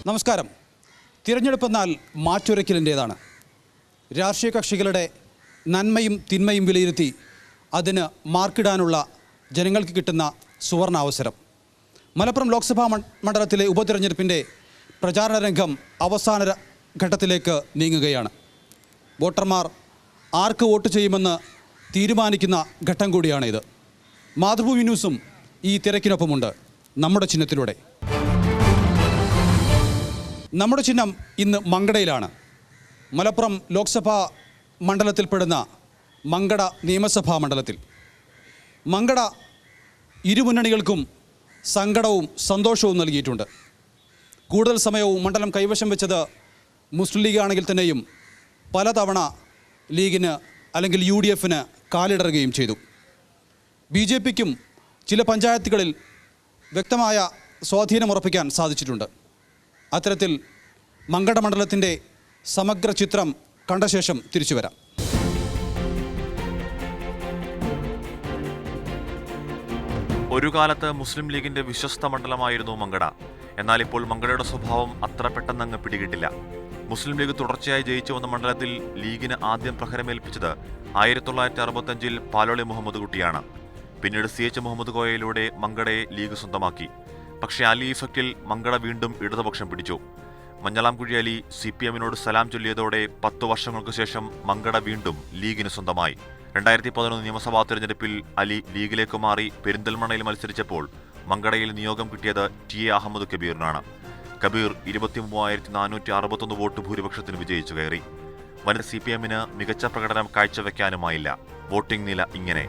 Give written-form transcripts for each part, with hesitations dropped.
നമസ്കാരം. തിരഞ്ഞെടുപ്പെന്നാൽ മാറ്റുരയ്ക്കലിൻ്റേതാണ്. രാഷ്ട്രീയ കക്ഷികളുടെ നന്മയും തിന്മയും വിലയിരുത്തി അതിന് മാർക്കിടാനുള്ള ജനങ്ങൾക്ക് കിട്ടുന്ന സുവർണാവസരം. മലപ്പുറം ലോക്സഭാ മണ്ഡലത്തിലെ ഉപതിരഞ്ഞെടുപ്പിൻ്റെ പ്രചാരണ രംഗം അവസാന ഘട്ടത്തിലേക്ക് നീങ്ങുകയാണ്. വോട്ടർമാർ ആർക്ക് വോട്ട് ചെയ്യുമെന്ന് തീരുമാനിക്കുന്ന ഘട്ടം കൂടിയാണിത്. മാതൃഭൂമി ന്യൂസും ഈ തിരക്കിനൊപ്പമുണ്ട്. നമ്മുടെ ചിഹ്നത്തിലൂടെ. നമ്മുടെ ചിഹ്നം ഇന്ന് മങ്കടയിലാണ്. മലപ്പുറം ലോക്സഭാ മണ്ഡലത്തിൽപ്പെടുന്ന മങ്കട നിയമസഭാ മണ്ഡലത്തിൽ. മങ്കട ഇരുമുന്നണികൾക്കും സങ്കടവും സന്തോഷവും നൽകിയിട്ടുണ്ട്. കൂടുതൽ സമയവും മണ്ഡലം കൈവശം വെച്ചത് മുസ്ലിം ലീഗ് ആണെങ്കിൽ തന്നെയും പലതവണ ലീഗിന് അല്ലെങ്കിൽ UDFന് കാലിടറുകയും ചെയ്തു. BJPക്കും ചില പഞ്ചായത്തുകളിൽ വ്യക്തമായ സ്വാധീനമുറപ്പിക്കാൻ സാധിച്ചിട്ടുണ്ട്. അത്തരത്തിൽ മങ്കട മണ്ഡലത്തിൻ്റെ സമഗ്ര ചിത്രം കണ്ട ശേഷം തിരിച്ചു വരാം. ഒരു കാലത്ത് മുസ്ലിം ലീഗിന്റെ വിശ്വസ്ത മണ്ഡലമായിരുന്നു മങ്കട. എന്നാൽ ഇപ്പോൾ മങ്കടയുടെ സ്വഭാവം അത്ര പെട്ടെന്നങ്ങ് പിടികിട്ടില്ല. മുസ്ലിം ലീഗ് തുടർച്ചയായി ജയിച്ചു വന്ന മണ്ഡലത്തിൽ ലീഗിന് ആദ്യം പ്രഹരമേൽപ്പിച്ചത് 1965 പാലോളി മുഹമ്മദ് കുട്ടിയാണ്. പിന്നീട് CH മുഹമ്മദ് കോയയിലൂടെ മങ്കടയെ ലീഗ് സ്വന്തമാക്കി. പക്ഷേ അലി ഇഫക്റ്റിൽ മങ്കട വീണ്ടും ഇടതുപക്ഷം പിടിച്ചു. മഞ്ഞളാംകുഴി അലി CPMനോട് സലാം ചൊല്ലിയതോടെ 10 വർഷങ്ങൾക്ക് ശേഷം മങ്കട വീണ്ടും ലീഗിന് സ്വന്തമായി. 2011 നിയമസഭാ തെരഞ്ഞെടുപ്പിൽ അലി ലീഗിലേക്ക് മാറി പെരിന്തൽമണ്ണയിൽ മത്സരിച്ചപ്പോൾ മങ്കടയിൽ നിയോഗം കിട്ടിയത് TA അഹമ്മദ് കബീറിനാണ്. കബീർ 23,461 വോട്ട് ഭൂരിപക്ഷത്തിന് വിജയിച്ചു കയറി. വനിത CPMന് മികച്ച പ്രകടനം കാഴ്ചവെക്കാനുമായില്ല. വോട്ടിംഗ് നില ഇങ്ങനെ.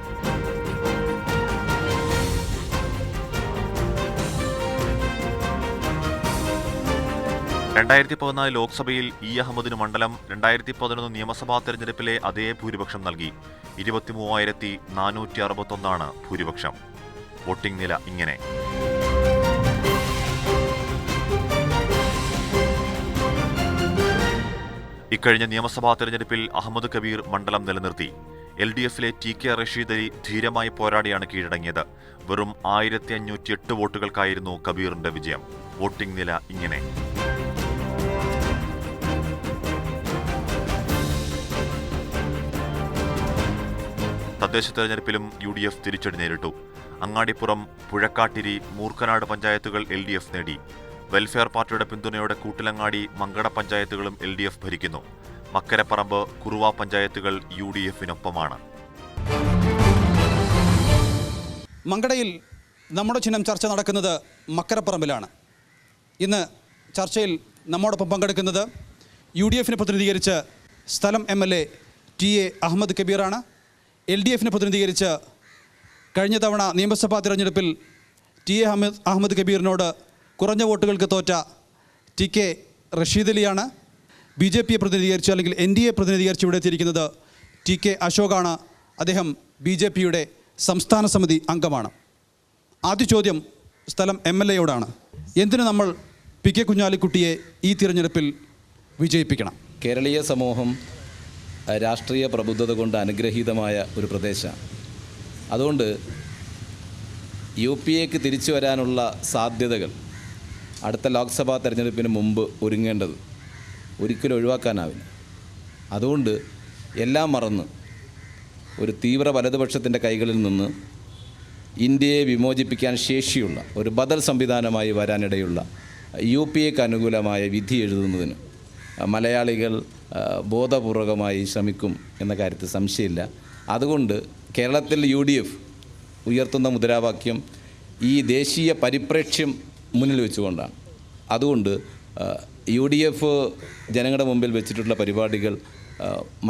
ലോക്സഭയിൽ അഹമ്മദിന് മണ്ഡലം 2011 നിയമസഭാ തെരഞ്ഞെടുപ്പിലെ അതേ ഭൂരിപക്ഷം നൽകി. 23,461 ഭൂരിപക്ഷം. വോട്ടിംഗ് നില ഇങ്ങനെ. ഇക്കഴിഞ്ഞ നിയമസഭാ തെരഞ്ഞെടുപ്പിൽ അഹമ്മദ് കബീർ മണ്ഡലം നിലനിർത്തി. LDFലെ TK റഷീദ് അലി ധീരമായി പോരാടിയാണ് കീഴടങ്ങിയത്. വെറും 1508 വോട്ടുകൾക്കായിരുന്നു കബീറിന്റെ വിജയം. വോട്ടിംഗ് നില ഇങ്ങനെ. തദ്ദേശ തെരഞ്ഞെടുപ്പിലും UDF തിരിച്ചടി നേരിട്ടു. അങ്ങാടിപ്പുറം, പുഴക്കാട്ടിരി, മൂർക്കനാട് പഞ്ചായത്തുകൾ LDF നേടി. വെൽഫെയർ പാർട്ടിയുടെ പിന്തുണയോടെ കൂട്ടിലങ്ങാടി, മങ്കട പഞ്ചായത്തുകളും LDF ഭരിക്കുന്നു. മക്കരപ്പറമ്പ്, കുറുവ പഞ്ചായത്തുകൾ UDFനൊപ്പമാണ്. മങ്കടയിൽ നമ്മുടെ ചിഹ്നം ചർച്ച നടക്കുന്നത് മക്കരപ്പറമ്പിലാണ്. ഇന്ന് ചർച്ചയിൽ നമ്മോടൊപ്പം പങ്കെടുക്കുന്നത് UDFനെ പ്രതിനിധീകരിച്ച് സ്ഥലം MLA TA അഹമ്മദ് കബീറാണ്. LDFനെ പ്രതിനിധീകരിച്ച് കഴിഞ്ഞ തവണ നിയമസഭാ തിരഞ്ഞെടുപ്പിൽ TA അഹമ്മദ് കബീറിനോട് കുറഞ്ഞ വോട്ടുകൾക്ക് തോറ്റ TK റഷീദ് അലിയാണ്. BJPയെ പ്രതിനിധീകരിച്ച് അല്ലെങ്കിൽ NDA പ്രതിനിധീകരിച്ച് ഇവിടെ എത്തിയിരിക്കുന്നത് TK അശോകാണ്. അദ്ദേഹം BJPയുടെ സംസ്ഥാന സമിതി അംഗമാണ്. ആദ്യ ചോദ്യം സ്ഥലം MLAയോടാണ്. എന്തിനു നമ്മൾ PK കുഞ്ഞാലിക്കുട്ടിയെ ഈ തിരഞ്ഞെടുപ്പിൽ വിജയിപ്പിക്കണം? കേരളീയ സമൂഹം രാഷ്ട്രീയ പ്രബുദ്ധത കൊണ്ട് അനുഗ്രഹീതമായ ഒരു പ്രദേശമാണ്. അതുകൊണ്ട് UPAക്ക് തിരിച്ചു വരാനുള്ള സാധ്യതകൾ അടുത്ത ലോക്സഭാ തെരഞ്ഞെടുപ്പിന് മുമ്പ് ഒരുങ്ങേണ്ടത് ഒരിക്കലും ഒഴിവാക്കാനാവില്ല. അതുകൊണ്ട് എല്ലാം മറന്ന് ഒരു തീവ്ര വലതുപക്ഷത്തിൻ്റെ കൈകളിൽ നിന്ന് ഇന്ത്യയെ വിമോചിപ്പിക്കാൻ ശേഷിയുള്ള ഒരു ബദൽ സംവിധാനമായി വരാനിടയുള്ള UPAക്ക് അനുകൂലമായ വിധി എഴുതുന്നതിന് മലയാളികൾ ബോധപൂർവകമായി ശ്രമിക്കും എന്ന കാര്യത്തിൽ സംശയമില്ല. അതുകൊണ്ട് കേരളത്തിൽ UDF ഉയർത്തുന്ന മുദ്രാവാക്യം ഈ ദേശീയ പരിപ്രേക്ഷ്യം മുന്നിൽ വെച്ചുകൊണ്ടാണ്. അതുകൊണ്ട് UDF ജനങ്ങളുടെ മുമ്പിൽ വെച്ചിട്ടുള്ള പരിപാടികൾ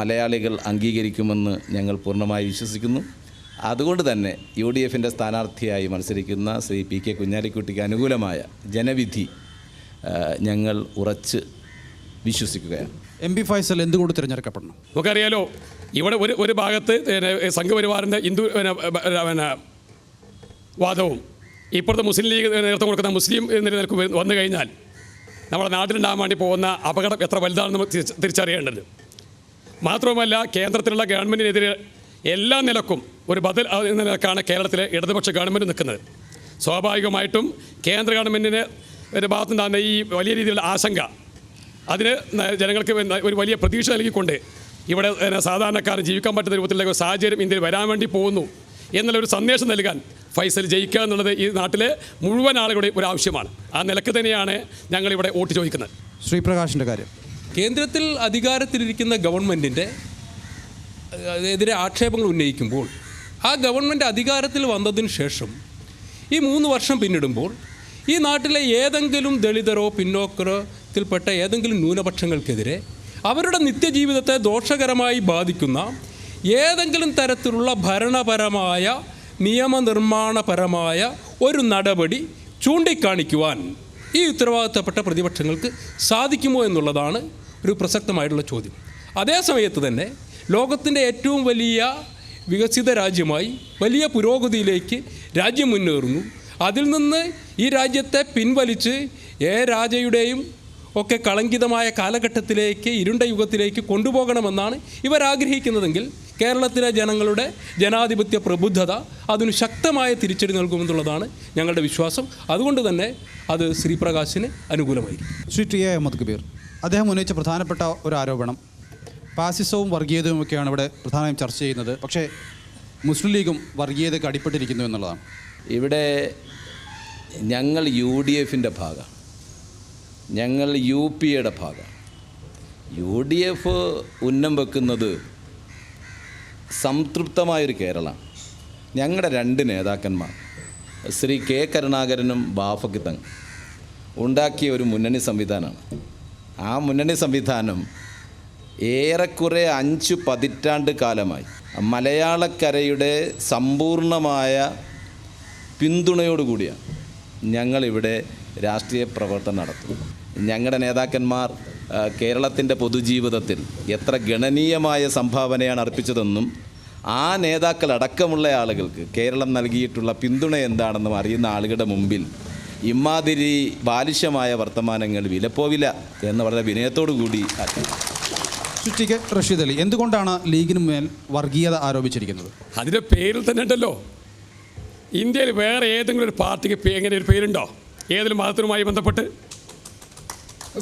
മലയാളികൾ അംഗീകരിക്കുമെന്ന് ഞങ്ങൾ പൂർണ്ണമായി വിശ്വസിക്കുന്നു. അതുകൊണ്ട് തന്നെ UDFൻ്റെ സ്ഥാനാർത്ഥിയായി മത്സരിക്കുന്ന ശ്രീ PK കുഞ്ഞാലിക്കുട്ടിക്ക് അനുകൂലമായ ജനവിധി ഞങ്ങൾ ഉറച്ച് വിശ്വസിക്കുകയാണ്. MP ഫൈസൽ എന്തുകൊണ്ട് തിരഞ്ഞെടുക്കപ്പെടണം? നമുക്കറിയാലോ, ഇവിടെ ഒരു ഭാഗത്ത് സംഘപരിവാറിൻ്റെ ഹിന്ദു വാദവും ഇപ്പോഴത്തെ മുസ്ലിം ലീഗ് നേതൃത്വം കൊടുക്കുന്ന മുസ്ലിം നിലനിൽക്ക് വന്നു കഴിഞ്ഞാൽ നമ്മുടെ നാട്ടിലുണ്ടാകാൻ വേണ്ടി പോകുന്ന അപകടം എത്ര വലുതാണെന്ന് നമുക്ക് തിരിച്ചറിയേണ്ടത്. മാത്രവുമല്ല, കേന്ദ്രത്തിലുള്ള ഗവൺമെൻറ്റിനെതിരെ എല്ലാ നിലക്കും ഒരു ബദൽ എന്ന നിലക്കാണ് കേരളത്തിലെ ഇടതുപക്ഷ ഗവൺമെൻറ് നിൽക്കുന്നത്. സ്വാഭാവികമായിട്ടും കേന്ദ്ര ഗവൺമെൻറ്റിനെ ഭാഗത്തുനിന്നാണ് ഈ വലിയ രീതിയിലുള്ള ആശങ്ക. അതിന് ജനങ്ങൾക്ക് ഒരു വലിയ പ്രതീക്ഷ നൽകിക്കൊണ്ട് ഇവിടെ സാധാരണക്കാർ ജീവിക്കാൻ പറ്റുന്ന രൂപത്തിലുള്ള ഒരു സാഹചര്യം ഇന്ത്യയിൽ വരാൻ വേണ്ടി പോകുന്നു എന്നുള്ളൊരു സന്ദേശം നൽകാൻ ഫൈസൽ ജയിക്കുക എന്നുള്ളത് ഈ നാട്ടിലെ മുഴുവൻ ആളുകളുടെ ഒരു ആവശ്യമാണ്. ആ നിലക്ക് തന്നെയാണ് ഞങ്ങളിവിടെ വോട്ട് ചോദിക്കുന്നത്. ശ്രീപ്രകാശിൻ്റെ കാര്യം, കേന്ദ്രത്തിൽ അധികാരത്തിലിരിക്കുന്ന ഗവൺമെൻറ്റിൻ്റെ എതിരെ ആക്ഷേപങ്ങൾ ഉന്നയിക്കുമ്പോൾ ആ ഗവൺമെൻറ് അധികാരത്തിൽ വന്നതിന് ശേഷം ഈ 3 വർഷം പിന്നിടുമ്പോൾ ഈ നാട്ടിലെ ഏതെങ്കിലും ദളിതരോ പിന്നോക്കത്തിൽപ്പെട്ട ഏതെങ്കിലും ന്യൂനപക്ഷങ്ങൾക്കെതിരെ അവരുടെ നിത്യജീവിതത്തെ ദോഷകരമായി ബാധിക്കുന്ന ഏതെങ്കിലും തരത്തിലുള്ള ഭരണപരമായ നിയമനിർമ്മാണപരമായ ഒരു നടപടി ചൂണ്ടിക്കാണിക്കുവാൻ ഈ ഉത്തരവാദിത്തപ്പെട്ട പ്രതിപക്ഷങ്ങൾക്ക് സാധിക്കുമോ എന്നുള്ളതാണ് ഒരു പ്രസക്തമായിട്ടുള്ള ചോദ്യം. അതേസമയത്ത് തന്നെ ലോകത്തിൻ്റെ ഏറ്റവും വലിയ വികസിത രാജ്യമായി വലിയ പുരോഗതിയിലേക്ക് രാജ്യം മുന്നേറുന്നു. അതിൽ നിന്ന് ഈ രാജ്യത്തെ പിൻവലിച്ച് രാജയുടെയും ഒക്കെ കളങ്കിതമായ കാലഘട്ടത്തിലേക്ക്, ഇരുണ്ട യുഗത്തിലേക്ക് കൊണ്ടുപോകണമെന്നാണ് ഇവരാഗ്രഹിക്കുന്നതെങ്കിൽ കേരളത്തിലെ ജനങ്ങളുടെ ജനാധിപത്യ പ്രബുദ്ധത അതിന് ശക്തമായ തിരിച്ചടി നൽകുമെന്നുള്ളതാണ് ഞങ്ങളുടെ വിശ്വാസം. അതുകൊണ്ട് തന്നെ അത് ശ്രീപ്രകാശിന് അനുകൂലമായിരിക്കും. ശ്രീ ടി എ അഹമ്മദ് കബീർ, അദ്ദേഹം ഉന്നയിച്ച പ്രധാനപ്പെട്ട ഒരു ആരോപണം ഫാസിസവും വർഗീയതയുമൊക്കെയാണ് ഇവിടെ പ്രധാനമായും ചർച്ച ചെയ്യുന്നത്. പക്ഷേ മുസ്ലിം ലീഗും വർഗീയതയ്ക്ക് അടിപ്പെട്ടിരിക്കുന്നു എന്നുള്ളതാണ്. ഇവിടെ ഞങ്ങൾ UDF ഭാഗമാണ്, ഞങ്ങൾ UPയുടെ ഭാഗമാണ്. UDF ഉന്നം വെക്കുന്നത് സംതൃപ്തമായൊരു കേരളമാണ്. ഞങ്ങളുടെ 2 നേതാക്കന്മാർ ശ്രീ K കരുണാകരനും ബാഫക്കി തങ്ങൾ ഉണ്ടാക്കിയ ഒരു മുന്നണി സംവിധാനമാണ്. ആ മുന്നണി സംവിധാനം ഏറെക്കുറെ 5 പതിറ്റാണ്ട് കാലമായി മലയാളക്കരയുടെ സമ്പൂർണമായ പിന്തുണയോടുകൂടിയാണ് ഞങ്ങളിവിടെ രാഷ്ട്രീയ പ്രവർത്തനം നടത്തുന്നത്. ഞങ്ങളുടെ നേതാക്കന്മാർ കേരളത്തിൻ്റെ പൊതുജീവിതത്തിൽ എത്ര ഗണനീയമായ സംഭാവനയാണ് അർപ്പിച്ചതെന്നും ആ നേതാക്കളടക്കമുള്ള ആളുകൾക്ക് കേരളം നൽകിയിട്ടുള്ള പിന്തുണ എന്താണെന്നും അറിയുന്ന ആളുകളുടെ മുമ്പിൽ ഇമാതിരി ബാലിശമായ വർത്തമാനങ്ങൾ വിലപ്പോവില്ല എന്ന് വളരെ വിനയത്തോടു കൂടി ശ്രീ കെ റഷീദ് അലി, എന്തുകൊണ്ടാണ് ലീഗിന് മേൽ വർഗീയത ആരോപിച്ചിരിക്കുന്നത്? അതിൻ്റെ പേരിൽ തന്നെ ഉണ്ടല്ലോ. ഇന്ത്യയിൽ വേറെ ഏതെങ്കിലും ഒരു പാർട്ടിക്ക് എങ്ങനെ ഒരു പേരുണ്ടോ ഏതെങ്കിലും മതത്തിനുമായി ബന്ധപ്പെട്ട്?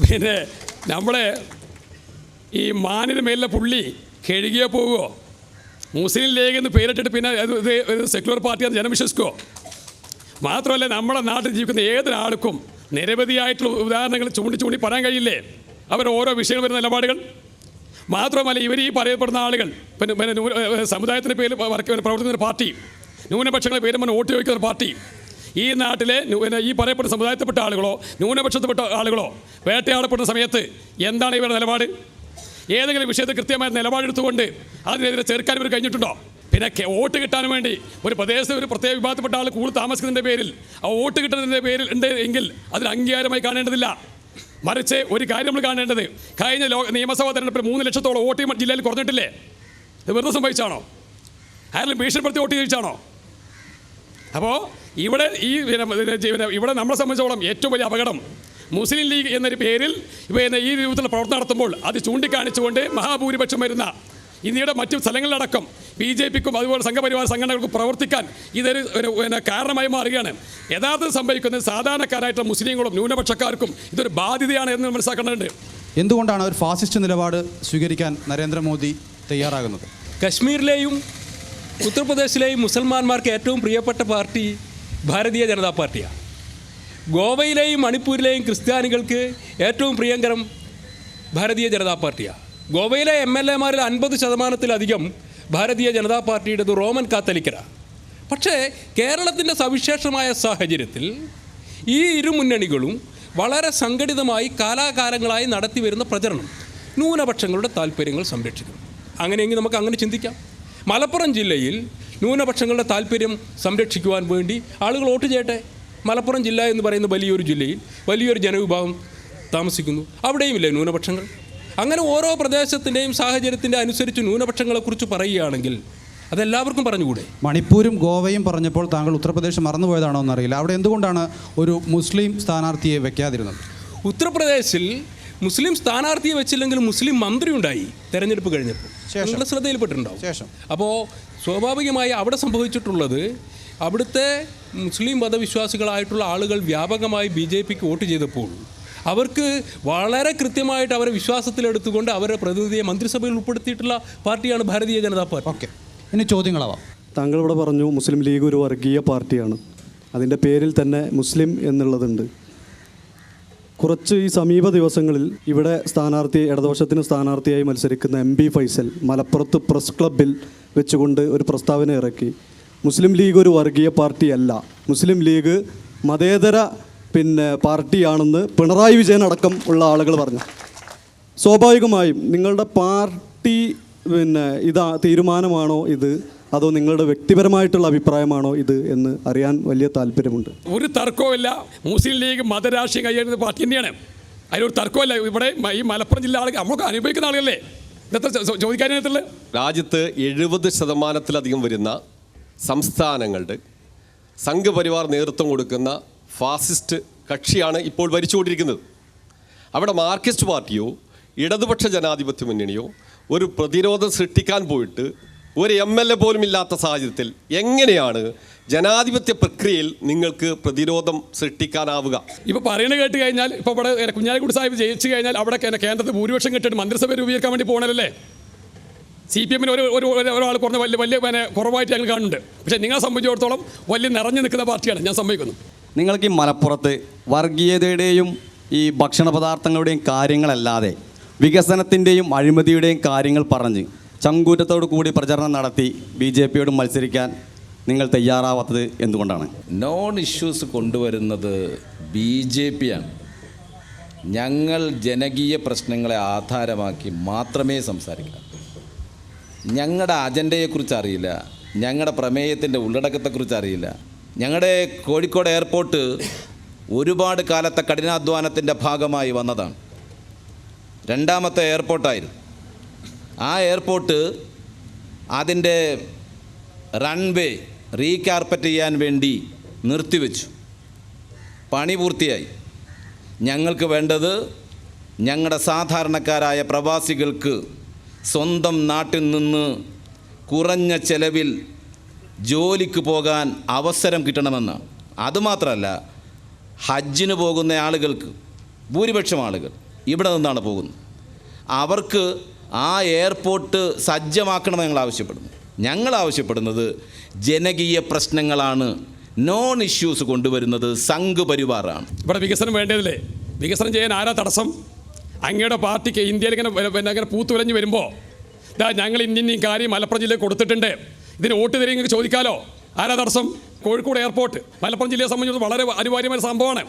പിന്നെ നമ്മളെ ഈ മാനിന് മേലിലെ പുള്ളി കഴുകിയോ പോവുമോ? മുസ്ലിം ലീഗ് എന്ന് പേരിട്ടിട്ട് പിന്നെ ഇത് സെക്യുലർ പാർട്ടിയാണെന്ന് ജനം വിശ്വസിക്കുമോ? മാത്രമല്ല, നമ്മുടെ നാട്ടിൽ ജീവിക്കുന്ന ഏതൊരാൾക്കും നിരവധിയായിട്ടുള്ള ഉദാഹരണങ്ങൾ ചൂണ്ടി പറയാൻ കഴിയില്ലേ അവർ ഓരോ വിഷയങ്ങൾ വരുന്ന നിലപാടുകൾ? മാത്രമല്ല, ഇവർ ഈ പറയപ്പെടുന്ന ആളുകൾ പിന്നെ സമുദായത്തിൻ്റെ പേരിൽ പ്രവർത്തിക്കുന്ന ഒരു പാർട്ടി, ന്യൂനപക്ഷങ്ങളുടെ പേര് വോട്ട് ചോദിക്കുന്ന ഒരു പാർട്ടി, ഈ നാട്ടിലെ ഈ പറയപ്പെടുന്ന സമുദായത്തിൽപ്പെട്ട ആളുകളോ ന്യൂനപക്ഷത്തിൽപ്പെട്ട ആളുകളോ വേട്ടയാടപ്പെടുന്ന സമയത്ത് എന്താണ് ഇവരുടെ നിലപാട്? ഏതെങ്കിലും വിഷയത്തിൽ കൃത്യമായ നിലപാടെടുത്തുകൊണ്ട് അതിനെതിരെ ചെറുക്കാൻ ഇവർ കഴിഞ്ഞിട്ടുണ്ടോ? പിന്നെ വോട്ട് കിട്ടാൻ വേണ്ടി ഒരു പ്രദേശത്ത് ഒരു പ്രത്യേക വിഭാഗത്തിൽപ്പെട്ട ആൾ കൂടുതൽ താമസിക്കുന്നതിൻ്റെ പേരിൽ ആ വോട്ട് കിട്ടുന്നതിൻ്റെ പേരിൽ ഉണ്ട് എങ്കിൽ അതിന് അംഗീകാരമായി കാണേണ്ടതില്ല. മറിച്ച് ഒരു കാര്യം നമ്മൾ കാണേണ്ടത്, കഴിഞ്ഞ നിയമസഭാ തെരഞ്ഞെടുപ്പിൽ 3 ലക്ഷത്തോളം വോട്ട് ജില്ലയിൽ കുറഞ്ഞിട്ടില്ലേ? ഇത് വെറുതെ സംഭവിച്ചാണോ? ആരെങ്കിലും ഭീഷണിപ്പെടുത്തി വോട്ട് ചോദിച്ചാണോ? അപ്പോൾ ഇവിടെ ഇവിടെ നമ്മളെ സംബന്ധിച്ചോളം ഏറ്റവും വലിയ അപകടം മുസ്ലിം ലീഗ് എന്നൊരു പേരിൽ ഈ രൂപത്തിലുള്ള പ്രവർത്തനം നടത്തുമ്പോൾ അത് ചൂണ്ടിക്കാണിച്ചുകൊണ്ട് മഹാഭൂരിപക്ഷം വരുന്ന ഇന്ത്യയുടെ മറ്റു സ്ഥലങ്ങളിലടക്കം BJPക്കും അതുപോലെ സംഘപരിവാര സംഘടനകൾക്കും പ്രവർത്തിക്കാൻ ഇതൊരു കാരണമായി മാറുകയാണ്. യഥാർത്ഥത്തിൽ സംഭവിക്കുന്നത് സാധാരണക്കാരായിട്ടുള്ള മുസ്ലിങ്ങളും ന്യൂനപക്ഷക്കാർക്കും ഇതൊരു ബാധ്യതയാണ് എന്ന് മനസ്സിലാക്കേണ്ടതുണ്ട്. എന്തുകൊണ്ടാണ് ഒരു ഫാസിസ്റ്റ് നിലപാട് സ്വീകരിക്കാൻ നരേന്ദ്രമോദി തയ്യാറാകുന്നത്? കശ്മീരിലെയും ഉത്തർപ്രദേശിലെയും മുസൽമാന്മാർക്ക് ഏറ്റവും പ്രിയപ്പെട്ട പാർട്ടി ഭാരതീയ ജനതാ പാർട്ടിയാണ്. ഗോവയിലെയും മണിപ്പൂരിലെയും ക്രിസ്ത്യാനികൾക്ക് ഏറ്റവും പ്രിയങ്കരം ഭാരതീയ ജനതാ പാർട്ടിയാണ്. ഗോവയിലെ MLAമാരിൽ 50% ഭാരതീയ ജനതാ പാർട്ടിയുടേത് റോമൻ കാത്തലിക്കരാണ്. പക്ഷേ കേരളത്തിൻ്റെ സവിശേഷമായ സാഹചര്യത്തിൽ ഈ ഇരു മുന്നണികളും വളരെ സംഘടിതമായി കാലാകാലങ്ങളായി നടത്തി വരുന്ന പ്രചരണം ന്യൂനപക്ഷങ്ങളുടെ താല്പര്യങ്ങൾ സംരക്ഷിക്കണം. അങ്ങനെയെങ്കിൽ നമുക്ക് അങ്ങനെ ചിന്തിക്കാം. മലപ്പുറം ജില്ലയിൽ ന്യൂനപക്ഷങ്ങളുടെ താല്പര്യം സംരക്ഷിക്കുവാൻ വേണ്ടി ആളുകൾ വോട്ട് ചെയ്യട്ടെ. മലപ്പുറം ജില്ല എന്ന് പറയുന്ന വലിയൊരു ജില്ലയിൽ വലിയൊരു ജനവിഭാഗം താമസിക്കുന്നു, അവിടെയും ഇല്ലേ ന്യൂനപക്ഷങ്ങൾ? അങ്ങനെ ഓരോ പ്രദേശത്തിൻ്റെയും സാഹചര്യത്തിൻ്റെ അനുസരിച്ച് ന്യൂനപക്ഷങ്ങളെക്കുറിച്ച് പറയുകയാണെങ്കിൽ അതെല്ലാവർക്കും പറഞ്ഞുകൂടെ? മണിപ്പൂരും ഗോവയും പറഞ്ഞപ്പോൾ താങ്കൾ ഉത്തർപ്രദേശ് മറന്നുപോയതാണോ എന്നറിയില്ല. അവിടെ എന്തുകൊണ്ടാണ് ഒരു മുസ്ലിം സ്ഥാനാർത്ഥിയെ വെക്കാതിരുന്നത്? ഉത്തർപ്രദേശിൽ മുസ്ലിം സ്ഥാനാർത്ഥിയെ വെച്ചില്ലെങ്കിൽ മുസ്ലിം മന്ത്രി ഉണ്ടായി തെരഞ്ഞെടുപ്പ് കഴിഞ്ഞപ്പോൾ, നിങ്ങളുടെ ശ്രദ്ധയിൽപ്പെട്ടിട്ടുണ്ടാവും. അപ്പോൾ സ്വാഭാവികമായി അവിടെ സംഭവിച്ചിട്ടുള്ളത് അവിടുത്തെ മുസ്ലിം മതവിശ്വാസികളായിട്ടുള്ള ആളുകൾ വ്യാപകമായി BJPക്ക് വോട്ട് ചെയ്തപ്പോൾ അവർക്ക് വളരെ കൃത്യമായിട്ട് അവരെ വിശ്വാസത്തിലെടുത്തുകൊണ്ട് അവരുടെ പ്രതിനിധിയെ മന്ത്രിസഭയിൽ ഉൾപ്പെടുത്തിയിട്ടുള്ള പാർട്ടിയാണ് ഭാരതീയ ജനതാ പാർട്ടി. ഓക്കെ, ഇനി ചോദ്യങ്ങളാവാം. താങ്കൾ ഇവിടെ പറഞ്ഞു മുസ്ലിം ലീഗ് ഒരു വർഗീയ പാർട്ടിയാണ്, അതിൻ്റെ പേരിൽ തന്നെ മുസ്ലിം എന്നുള്ളതുണ്ട്. കുറച്ച് ഈ സമീപ ദിവസങ്ങളിൽ ഇവിടെ ഇടതുപക്ഷത്തിന് സ്ഥാനാർത്ഥിയായി മത്സരിക്കുന്ന MB ഫൈസൽ മലപ്പുറത്ത് പ്രസ് ക്ലബ്ബിൽ വെച്ചുകൊണ്ട് ഒരു പ്രസ്താവന ഇറക്കി. മുസ്ലിം ലീഗ് ഒരു വർഗീയ പാർട്ടിയല്ല, മുസ്ലിം ലീഗ് മതേതര പാർട്ടിയാണെന്ന് പിണറായി വിജയൻ അടക്കം ഉള്ള ആളുകൾ പറഞ്ഞു. സ്വാഭാവികമായും നിങ്ങളുടെ പാർട്ടി തീരുമാനമാണോ ഇത്, അതോ നിങ്ങളുടെ വ്യക്തിപരമായിട്ടുള്ള അഭിപ്രായമാണോ ഇത് എന്ന് അറിയാൻ വലിയ താല്പര്യമുണ്ട്. ഒരു തർക്കവുമില്ല, മുസ്ലിം ലീഗ് മതരാഷ്ട്രീയം കൈകാര്യം പാർട്ടി തന്നെയാണ്, അതിലൊരു തർക്കമില്ല. ഇവിടെ ഈ മലപ്പുറം ജില്ല ആളുകൾ നമുക്ക് അനുഭവിക്കുന്ന ആളുകളല്ലേ ഇന്നത്തെ ചോദിക്കാനായിട്ടുള്ളത്. രാജ്യത്ത് 70% വരുന്ന സംസ്ഥാനങ്ങളുടെ സംഘപരിവാർ നേതൃത്വം കൊടുക്കുന്ന ഫാസിസ്റ്റ് കക്ഷിയാണ് ഇപ്പോൾ ഭരിച്ചുകൊണ്ടിരിക്കുന്നത്. അവിടെ മാർക്സിസ്റ്റ് പാർട്ടിയോ ഇടതുപക്ഷ ജനാധിപത്യ മുന്നണിയോ ഒരു പ്രതിരോധം സൃഷ്ടിക്കാൻ പോയിട്ട് ഒരു MLA പോലും ഇല്ലാത്ത സാഹചര്യത്തിൽ എങ്ങനെയാണ് ജനാധിപത്യ പ്രക്രിയയിൽ നിങ്ങൾക്ക് പ്രതിരോധം സൃഷ്ടിക്കാനാവുക? ഇപ്പോൾ പറയുന്നത് കേട്ട് കഴിഞ്ഞാൽ ഇപ്പോൾ ഇവിടെ കുഞ്ഞാലിക്കുട്ടി സാഹിബ് ജയിച്ചു കഴിഞ്ഞാൽ അവിടെ കേന്ദ്രത്തിൽ ഭൂരിപക്ഷം കിട്ടിയിട്ട് മന്ത്രിസഭ രൂപീകരിക്കാൻ വേണ്ടി പോകണല്ലേ. CPM-ന് ഒരാൾ കുറഞ്ഞ വലിയ കുറവായിട്ട് ഞങ്ങൾ കാണുന്നുണ്ട്. പക്ഷേ നിങ്ങളെ സംബന്ധിച്ചിടത്തോളം വലിയ നിറഞ്ഞു നിൽക്കുന്ന പാർട്ടിയാണ്, ഞാൻ സമ്മതിക്കുന്നു. നിങ്ങൾക്ക് ഈ മലപ്പുറത്ത് വർഗീയതയുടെയും ഈ ഭക്ഷണ പദാർത്ഥങ്ങളുടെയും കാര്യങ്ങളല്ലാതെ വികസനത്തിൻ്റെയും അഴിമതിയുടെയും കാര്യങ്ങൾ പറഞ്ഞ് ചങ്കൂറ്റത്തോടു കൂടി പ്രചരണം നടത്തി BJPയോട് മത്സരിക്കാൻ നിങ്ങൾ തയ്യാറാവാത്തത് എന്തുകൊണ്ടാണ്? നോൺ ഇഷ്യൂസ് കൊണ്ടുവരുന്നത് BJPയാണ്. ഞങ്ങൾ ജനകീയ പ്രശ്നങ്ങളെ ആധാരമാക്കി മാത്രമേ സംസാരിക്കാം. ഞങ്ങളുടെ അജണ്ടയെക്കുറിച്ച് അറിയില്ല, ഞങ്ങളുടെ പ്രമേയത്തിൻ്റെ ഉള്ളടക്കത്തെക്കുറിച്ച് അറിയില്ല. ഞങ്ങളുടെ കോഴിക്കോട് എയർപോർട്ട് ഒരുപാട് കാലത്തെ കഠിനാധ്വാനത്തിൻ്റെ ഭാഗമായി വന്നതാണ്. രണ്ടാമത്തെ എയർപോർട്ടായിരുന്നു. ആ എയർപോർട്ട് അതിൻ്റെ റൺവേ റീകാർപ്പറ്റ് ചെയ്യാൻ വേണ്ടി നിർത്തിവെച്ചു. പണി പൂർത്തിയായി. ഞങ്ങൾക്ക് വേണ്ടത് ഞങ്ങളുടെ സാധാരണക്കാരായ പ്രവാസികൾക്ക് സ്വന്തം നാട്ടിൽ നിന്ന് കുറഞ്ഞ ചെലവിൽ ജോലിക്ക് പോകാൻ അവസരം കിട്ടണമെന്നാണ്. അതുമാത്രമല്ല, ഹജ്ജിന് പോകുന്ന ആളുകൾക്ക് ഭൂരിപക്ഷം ആളുകൾ ഇവിടെ നിന്നാണ് പോകുന്നത്. അവർക്ക് ആ എയർപോർട്ട് സജ്ജമാക്കണമെന്ന് ഞങ്ങൾ ആവശ്യപ്പെടുന്നത് ജനകീയ പ്രശ്നങ്ങളാണ്. നോൺ ഇഷ്യൂസ് കൊണ്ടുവരുന്നത് സംഘ് പരിവാറാണ്. ഇവിടെ വികസനം വേണ്ടതില്ലേ? വികസനം ചെയ്യാൻ ആരാ തടസ്സം? അങ്ങയുടെ പാർട്ടിക്ക് ഇന്ത്യയിൽ ഇങ്ങനെ പൂത്തുലഞ്ഞ് വരുമ്പോൾ ഞങ്ങൾ ഇന്നിയും കാര്യം മലപ്പുറം ജില്ലയിൽ കൊടുത്തിട്ടുണ്ട്, ഇതിന് വോട്ട് തരുമെങ്കിൽ ചോദിക്കാലോ. ആരാ തടസ്സം? കോഴിക്കോട് എയർപോർട്ട് മലപ്പുറം ജില്ലയെ സംബന്ധിച്ച് വളരെ അനിവാര്യമായ സംഭവമാണ്.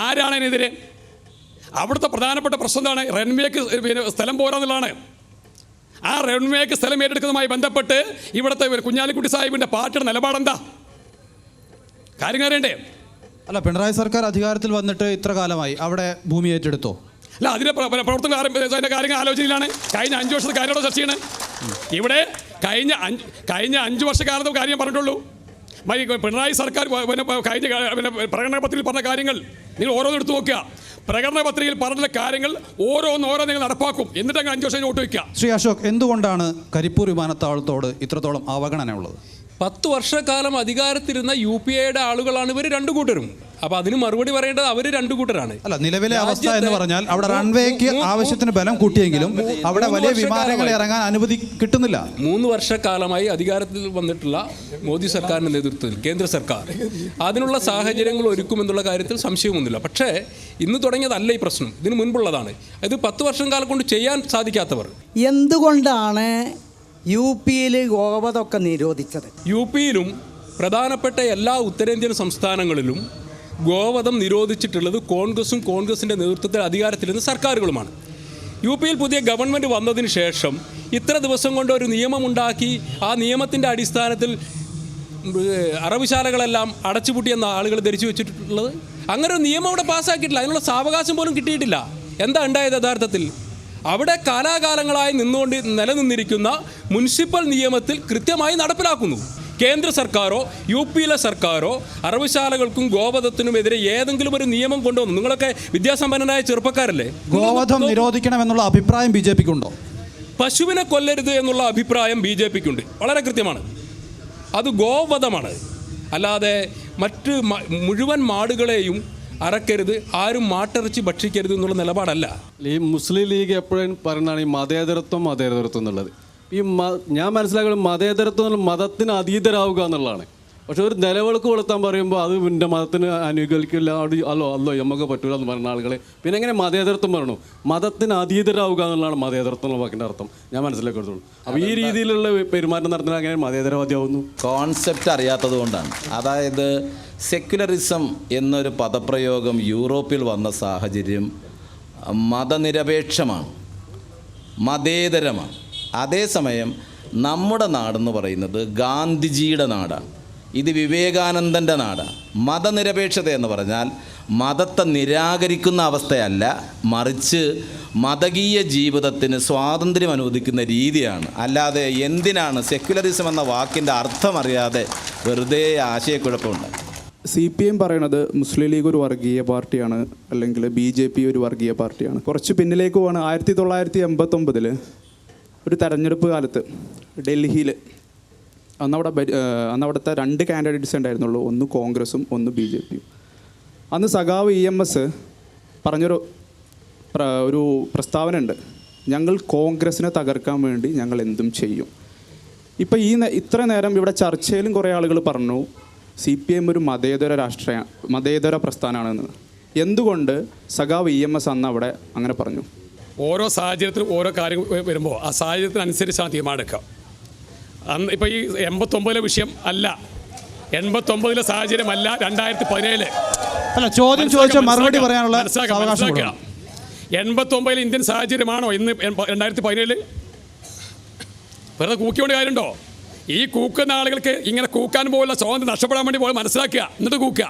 ആരാണ് അതിനെതിരെ? അവിടുത്തെ പ്രധാനപ്പെട്ട പ്രശ്നം എന്താണ്? റൺവേക്ക് സ്ഥലം പോരാന്നുള്ളതാണ്. ആ റൺവേക്ക് സ്ഥലം ഏറ്റെടുക്കുന്നതുമായി ബന്ധപ്പെട്ട് ഇവിടുത്തെ കുഞ്ഞാലിക്കുട്ടി സാഹിബിൻ്റെ പാർട്ടിയുടെ നിലപാടെന്താ? കാര്യങ്ങൾ അറിയണ്ടേ? അല്ല, പിണറായി സർക്കാർ അധികാരത്തിൽ വന്നിട്ട് ഇത്ര കാലമായി അവിടെ ഭൂമി ഏറ്റെടുത്തോ? അല്ല, അതിൻ്റെ പ്രവർത്തന കാര്യങ്ങൾ ആലോചനയിലാണ്. കഴിഞ്ഞ 5 വർഷത്തെ കാര്യങ്ങളോ ചർച്ച ചെയ്യണം. ഇവിടെ കഴിഞ്ഞ 5 വർഷക്കാലത്തെ കാര്യം പറഞ്ഞിട്ടുള്ളൂ. പിണറായി സർക്കാർ കഴിഞ്ഞ പ്രകടന പത്രികയിൽ പറഞ്ഞ കാര്യങ്ങൾ നിങ്ങൾ ഓരോന്നും എടുത്തു നോക്കുക. പ്രകടന പത്രികയിൽ പറഞ്ഞ കാര്യങ്ങൾ ഓരോന്ന് നിങ്ങൾ നടപ്പാക്കും. എന്നിട്ട് അങ്ങ് 5 വർഷം വോട്ട് വയ്ക്കുക. ശ്രീ അശോക്, എന്തുകൊണ്ടാണ് കരിപ്പൂർ വിമാനത്താവളത്തോട് ഇത്രത്തോളം അവഗണന ഉള്ളത്? 10 വർഷക്കാലം അധികാരത്തിരുന്ന UPAയുടെ ആളുകളാണ് ഇവർ രണ്ടു കൂട്ടരും. അപ്പോൾ അതിന് മറുപടി പറയേണ്ടത് അവർ രണ്ടു കൂട്ടരാണ്. അല്ല, നിലവിലെ അവസ്ഥ എന്ന് പറഞ്ഞാൽ അവിടെ റൺവേക്ക് ആവശ്യത്തിന് ബലം കൂട്ടിയെങ്കിലും അവിടെ വലിയ വിമാനങ്ങൾ ഇറങ്ങാൻ അനുമതി കിട്ടുന്നില്ല. 3 വർഷക്കാലമായി അധികാരത്തിൽ വന്നിട്ടുള്ള മോദി സർക്കാരിൻ്റെ നേതൃത്വത്തിൽ കേന്ദ്ര സർക്കാർ അതിനുള്ള സാഹചര്യങ്ങൾ ഒരുക്കുമെന്നുള്ള കാര്യത്തിൽ സംശയമൊന്നുമില്ല. പക്ഷേ ഇന്ന് തുടങ്ങിയതല്ല ഈ പ്രശ്നം, ഇതിന് മുൻപുള്ളതാണ്. ഇത് 10 വർഷം കാലം കൊണ്ട് ചെയ്യാൻ സാധിക്കാത്തവർ എന്തുകൊണ്ടാണ് UPയിൽ ഗോവധമൊക്കെ നിരോധിച്ചത്? UPയിലും പ്രധാനപ്പെട്ട എല്ലാ ഉത്തരേന്ത്യൻ സംസ്ഥാനങ്ങളിലും ഗോവധം നിരോധിച്ചിട്ടുള്ളത് കോൺഗ്രസിൻ്റെ നേതൃത്വത്തിൽ അധികാരത്തിലിരുന്ന സർക്കാരുകളുമാണ്. UPയിൽ പുതിയ ഗവൺമെൻറ് വന്നതിന് ശേഷം ഇത്ര ദിവസം കൊണ്ട് ഒരു നിയമമുണ്ടാക്കി ആ നിയമത്തിൻ്റെ അടിസ്ഥാനത്തിൽ അറവുശാലകളെല്ലാം അടച്ചുപൂട്ടിയെന്ന ആളുകൾ ധരിച്ചു വെച്ചിട്ടുള്ളത്. അങ്ങനെ ഒരു നിയമം അവിടെ പാസ്സാക്കിയിട്ടില്ല, അതിനുള്ള സാവകാശം പോലും കിട്ടിയിട്ടില്ല. എന്താ ഉണ്ടായത്? യഥാർത്ഥത്തിൽ അവിടെ കാലാകാലങ്ങളായി നിലനിന്നിരിക്കുന്ന മുനിസിപ്പൽ നിയമത്തിൽ കൃത്യമായി നടപ്പിലാക്കുന്നു. കേന്ദ്ര സർക്കാരോ UPയിലെ സർക്കാരോ അറവുശാലകൾക്കും ഗോവധത്തിനുമെതിരെ ഏതെങ്കിലും ഒരു നിയമം കൊണ്ടുവന്നു. നിങ്ങളൊക്കെ വിദ്യാസമ്പന്നനായ ചെറുപ്പക്കാരല്ലേ? ഗോവധം നിരോധിക്കണമെന്നുള്ള അഭിപ്രായം BJPക്കുണ്ടോ? പശുവിനെ കൊല്ലരുത് എന്നുള്ള അഭിപ്രായം BJPക്കുണ്ട്, വളരെ കൃത്യമാണ്. അത് ഗോവധമാണ്. അല്ലാതെ മറ്റ് മുഴുവൻ മാടുകളെയും അറക്കരുത്, ആരും മാട്ടിറച്ചി ഭക്ഷിക്കരുത് എന്നുള്ള നിലപാടല്ല. ഈ മുസ്ലിം ലീഗ് എപ്പോഴും പറയുന്നതാണ് ഈ മതേതരത്വം എന്നുള്ളത്. ഞാൻ മനസ്സിലാക്കുന്നത് മതേതരത്വം എന്നുള്ള മതത്തിന് അതീതരാവുക എന്നുള്ളതാണ്. പക്ഷെ ഒരു നിലവിളക്ക് കൊളുത്താൻ പറയുമ്പോൾ അത് എൻ്റെ മതത്തിന് അനുകൂലിക്കില്ല, അല്ലോ നമുക്ക് പറ്റൂല എന്ന് പറയുന്ന ആളുകളെ പിന്നെ എങ്ങനെ മതേതരത്വം പറയണു? മതത്തിന് അതീതരാവുക എന്നുള്ളതാണ് മതേതരത്വം എന്നുള്ള വാക്കിൻ്റെ അർത്ഥം ഞാൻ മനസ്സിലാക്കിയെടുത്തോളൂ. അപ്പോൾ ഈ രീതിയിലുള്ള പെരുമാറ്റം നടത്തുന്ന അങ്ങനെ മതേതരവാദിയാവുന്നു. കോൺസെപ്റ്റ് അറിയാത്തത് കൊണ്ടാണ്. അതായത് സെക്യുലറിസം എന്നൊരു പദപ്രയോഗം യൂറോപ്പിൽ വന്ന സാഹചര്യം മതനിരപേക്ഷമാണ്, മതേതരമാണ്. അതേസമയം നമ്മുടെ നാടെന്ന് പറയുന്നത് ഗാന്ധിജിയുടെ നാടാണ്, ഇത് വിവേകാനന്ദൻ്റെ നാടാണ്. മതനിരപേക്ഷത എന്ന് പറഞ്ഞാൽ മതത്തെ നിരാകരിക്കുന്ന അവസ്ഥയല്ല, മറിച്ച് മതകീയ ജീവിതത്തിന് സ്വാതന്ത്ര്യം അനുവദിക്കുന്ന രീതിയാണ്. അല്ലാതെ എന്തിനാണ് സെക്യുലറിസം എന്ന വാക്കിൻ്റെ അർത്ഥം അറിയാതെ വെറുതെ ആശയക്കുഴപ്പമുണ്ട്. CPM പറയണത് മുസ്ലിം ലീഗ് ഒരു വർഗീയ പാർട്ടിയാണ്, അല്ലെങ്കിൽ BJP ഒരു വർഗീയ പാർട്ടിയാണ്. കുറച്ച് പിന്നിലേക്ക് പോവാണ്. 1989 ഒരു തെരഞ്ഞെടുപ്പ് കാലത്ത് ഡൽഹിയിൽ അന്നവിടുത്തെ 2 കാൻഡിഡേറ്റ്സ് ഉണ്ടായിരുന്നുള്ളൂ, ഒന്ന് കോൺഗ്രസും ഒന്ന് BJPയും. അന്ന് സഖാവ് EMS പറഞ്ഞൊരു ഒരു പ്രസ്താവന ഉണ്ട്, ഞങ്ങൾ കോൺഗ്രസിനെ തകർക്കാൻ വേണ്ടി ഞങ്ങൾ എന്തും ചെയ്യും. ഇപ്പം ഇത്ര നേരം ഇവിടെ ചർച്ചയിലും കുറേ ആളുകൾ പറഞ്ഞു CPM ഒരു മതേതര പ്രസ്ഥാനമാണെന്ന്. എന്തുകൊണ്ട് സഖാവ് EMS അന്ന് അവിടെ അങ്ങനെ പറഞ്ഞു? ഓരോ സാഹചര്യത്തിലും ഓരോ കാര്യങ്ങൾ വരുമ്പോൾ ആ സാഹചര്യത്തിനനുസരിച്ചാണ് തീരുമാനമെടുക്കുക. അന്ന് ഇപ്പോൾ ഈ 89 വിഷയം അല്ല, 89 സാഹചര്യമല്ല 2017. അല്ല, ചോദ്യം ചോദിച്ചാൽ മറുപടി പറയാനുള്ള അവകാശം. 89 ഇന്ത്യൻ സാഹചര്യമാണോ ഇന്ന് 2017? വെറുതെ കൂക്കിക്കൊണ്ട് കാര്യമുണ്ടോ? ഈ കൂക്കുന്ന ആളുകൾക്ക് ഇങ്ങനെ കൂക്കാൻ പോലുള്ള സ്വാതന്ത്ര്യം നഷ്ടപ്പെടാൻ വേണ്ടി പോയി മനസ്സിലാക്കുക, എന്നിട്ട് കൂക്കുക.